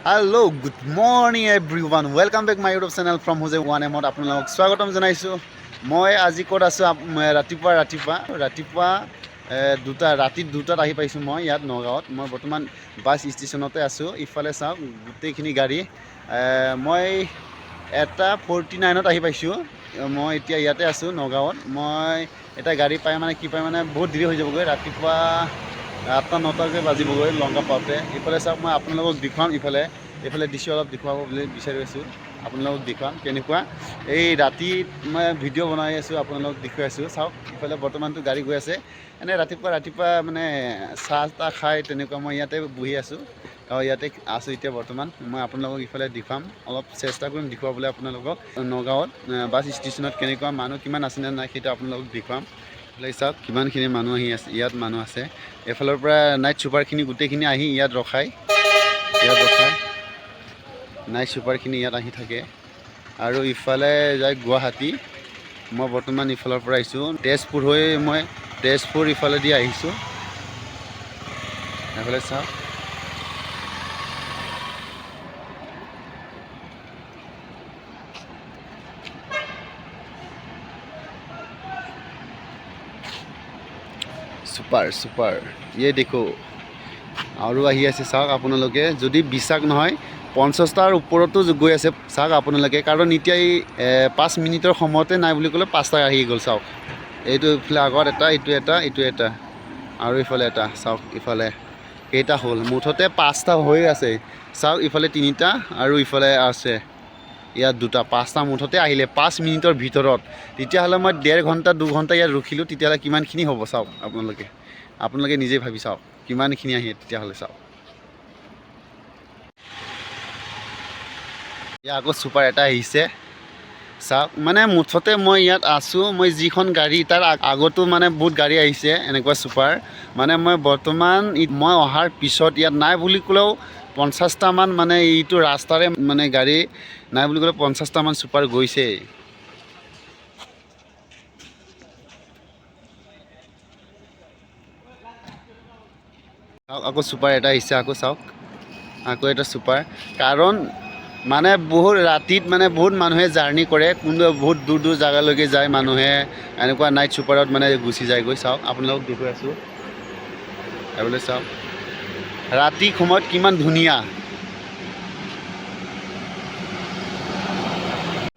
Hello, good morning everyone. Welcome back my YouTube channel from Hojai 1M. আপোনালোকক স্বাগতম জনাইছোঁ। মই আজি ক'ত আছোঁ ৰাতিপুৱা ৰাতি 2টাত আহি পাইছোঁ মই ইয়াত নগাঁৱত। মই বৰ্তমান বাছ ষ্টেচনতে আছোঁ। ইফালে চাওক গোটেইখিনি গাড়ী। মই 1:49ত আহি পাইছোঁ। মই এতিয়া ইয়াতে আছোঁ নগাঁৱত। মই এটা গাড়ী পাই মানে কি পাই মানে বহুত দেৰি হৈ যাবগৈ ৰাতিপুৱা 8-9টাকৈ বাজিবগৈ লংকা পাওঁতে। ইফালে চাওক মই আপোনালোকক দেখুৱাম এইফালে দৃশ্য অলপ দেখুৱাব বুলি বিচাৰি আছোঁ। আপোনালোকক দেখুৱাম কেনেকুৱা এই ৰাতি মই ভিডিঅ' বনাই আছোঁ, আপোনালোকক দেখুৱাই আছোঁ। চাওক ইফালে বৰ্তমানটো গাড়ী গৈ আছে। এনেই ৰাতিপুৱা মানে চাহ তাহ খাই তেনেকুৱা মই ইয়াতে বহি আছোঁ। ইয়াতে আছোঁ এতিয়া বৰ্তমান। মই আপোনালোকক ইফালে দেখুৱাম, অলপ চেষ্টা কৰিম দেখুৱাবলৈ আপোনালোকক। নগাঁৱত বাছ ষ্টেচনত কেনেকুৱা মানুহ কিমান আছেনে নাই সেইটো আপোনালোকক দেখুৱাম। চাওক কিমানখিনি মানুহ আহি আছে, ইয়াত মানুহ আছে। এফালৰ পৰা নাইট ছুপাৰখিনি গোটেইখিনি আহি ইয়াত ৰখায়। নাইট ছুপাৰখিনি ইয়াত আহি থাকে। আৰু ইফালে যায় গুৱাহাটী। মই বৰ্তমান ইফালৰ পৰা আহিছোঁ তেজপুৰ হৈ মই তেজপুৰ ইফালেদি আহিছোঁ। এফালে চাওক ছুপাৰ ইয়ে দেখো আৰু আহি আছে। চাওক আপোনালোকে যদি বিশ্বাস নহয় 50টাৰ ওপৰতো গৈ আছে। চাওক আপোনালোকে কাৰণ এতিয়া এই 5 মিনিটৰ সময়তে নাই বুলি ক'লে 5টা আহি গ'ল। চাওক এইটো ইফালে আগত এটা, এইটো এটা আৰু ইফালে এটা। চাওক ইফালে কেইটা হ'ল, মুঠতে 5টা হৈ আছে। চাওক ইফালে 3টা আৰু ইফালে আছে ইয়াত 2টা, 5টা মুঠতে আহিলে 5 মিনিটৰ ভিতৰত। তেতিয়াহ'লে মই 1.5 ঘণ্টা 2 ঘণ্টা ইয়াত ৰখিলোঁ, তেতিয়াহ'লে কিমানখিনি হ'ব চাওক আপোনালোকে নিজেই ভাবি চাওক কিমানখিনি আহে তেতিয়াহ'লে। চাওক ইয়াত আকৌ ছুপাৰ এটা আহিছে। চাওক মানে মুঠতে মই ইয়াত আছোঁ। মই যিখন গাড়ী তাৰ আগতো মানে বহুত গাড়ী আহিছে এনেকুৱা ছুপাৰ। মানে মই বৰ্তমান মই অহাৰ পিছত ইয়াত নাই বুলি ক'লেও 50টামান মানে এইটো ৰাস্তাৰে মানে গাড়ী নাই বুলি ক'লে 50টামান ছুপাৰ গৈছে। চাওক আকৌ ছুপাৰ এটা আহিছে। আকৌ চাওক আকৌ এটা ছুপাৰ। কাৰণ মানে বহুত ৰাতিত মানে বহুত মানুহে জাৰ্ণি কৰে, কোনোবা বহুত দূৰ জেগালৈকে যায় মানুহে এনেকুৱা নাইট ছুপাৰত মানে গুচি যায়গৈ। চাওক আপোনালোকক দেখুৱাই আছোঁ। এইফালে চাওক ৰাতি সময়ত কিমান ধুনীয়া।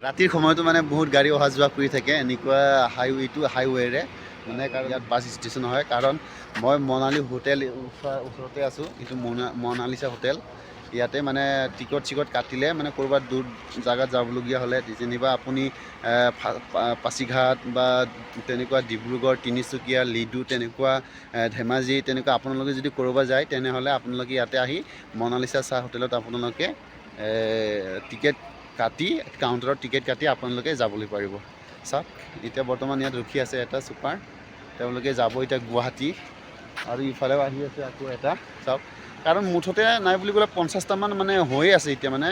ৰাতিৰ সময়তো মানে বহুত গাড়ী অহা যোৱা কৰি থাকে এনেকুৱা হাইৱেৰে মানে। কাৰণ ইয়াত বাছ ষ্টেচন হয়। কাৰণ মই মনালী হোটেল ওচৰতে আছোঁ। এইটো মনালিছা হোটেল। ইয়াতে মানে টিকট কাটিলে মানে ক'ৰবাত দূৰ জেগাত যাবলগীয়া হ'লে যেনিবা আপুনি পাছিঘাট বা তেনেকুৱা ডিব্ৰুগড়, তিনিচুকীয়া, লিডু তেনেকুৱা ধেমাজি তেনেকুৱা আপোনালোকে যদি ক'ৰবাত যায় তেনেহ'লে আপোনালোকে ইয়াতে আহি মনালিছা চাহ হোটেলত আপোনালোকে টিকেট কাটি কাউণ্টাৰত টিকেট কাটি আপোনালোকে যাবলৈ পাৰিব। চাওক এতিয়া বৰ্তমান ইয়াত ৰখি আছে এটা ছুপাৰ, তেওঁলোকে যাব এতিয়া গুৱাহাটী। আৰু ইফালেও আহি আছে আকৌ এটা। চাওক কাৰণ মুঠতে নাই বুলি ক'লে 50টামান মানে হৈ আছে এতিয়া মানে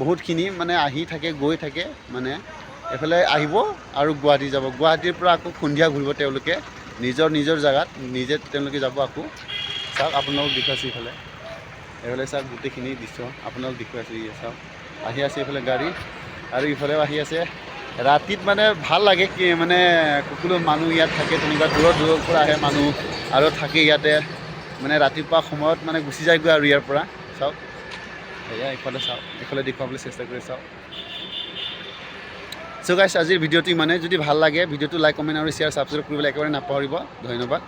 বহুতখিনি মানে আহি থাকে গৈ থাকে। মানে এফালে আহিব আৰু গুৱাহাটী যাব, গুৱাহাটীৰ পৰা আকৌ সন্ধিয়া ঘূৰিব তেওঁলোকে নিজৰ জেগাত তেওঁলোকে যাব আকৌ। চাওক আপোনালোকক দেখুৱাইছোঁ এইফালে চাওক গোটেইখিনি দৃশ্য আপোনালোকক দেখুৱাইছোঁ। চাওক আহি আছে এইফালে গাড়ী আৰু ইফালেও আহি আছে। ৰাতিত মানে ভাল লাগে কি মানে সকলো মানুহ ইয়াত থাকে, তেনেকুৱা দূৰৰ পৰা আহে মানুহ আৰু থাকে ইয়াতে মানে ৰাতিপুৱা সময়ত মানে গুচি যায়গৈ আৰু ইয়াৰ পৰা। চাওক এয়া ইফালে চাওক, ইফালে দেখুৱাবলৈ চেষ্টা কৰি চাওক। চ' গাইছ আজিৰ ভিডিঅ'টো ইমানে। যদি ভাল লাগে ভিডিঅ'টো লাইক, কমেণ্ট আৰু শ্বেয়াৰ, ছাবস্ক্ৰাইব কৰিবলৈ একেবাৰে নাপাহৰিব। ধন্যবাদ।